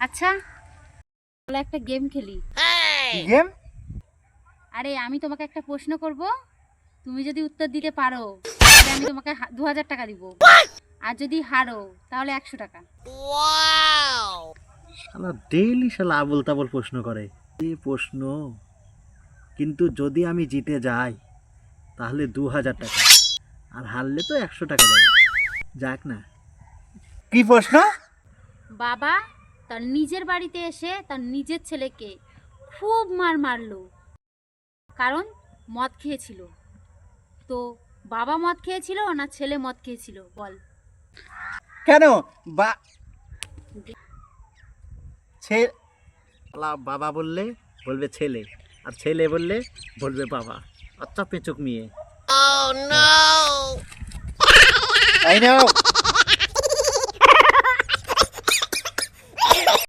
আচ্ছা, তাহলে একটা গেম খেলি। কি গেম? আরে আমি তোমাকে একটা প্রশ্ন করব, তুমি যদি উত্তর দিতে পারো তাহলে আমি তোমাকে 2000 টাকা দিব, আর যদি হারো তাহলে 100 টাকা। শালা ডেইলি শালা আবল তাবল প্রশ্ন করে। এই প্রশ্ন, কিন্তু যদি আমি জিতে যাই তাহলে 2000 টাকা, আর হারলে তো 100 টাকা যাবে। যাক না। কি প্রশ্ন? বাবা তার নিজের বাড়িতে এসে তার নিজের ছেলেকে খুব মারলো, কারণ মদ খেয়েছিল। তো বাবা মদ খেয়েছিল না ছেলে মদ খেয়েছিল, বল। কেন? বা বাবা বললে বলবে ছেলে, আর ছেলে বললে বলবে বাবা। আচ্ছা পেচুক নিয়ে। Oh no! I know.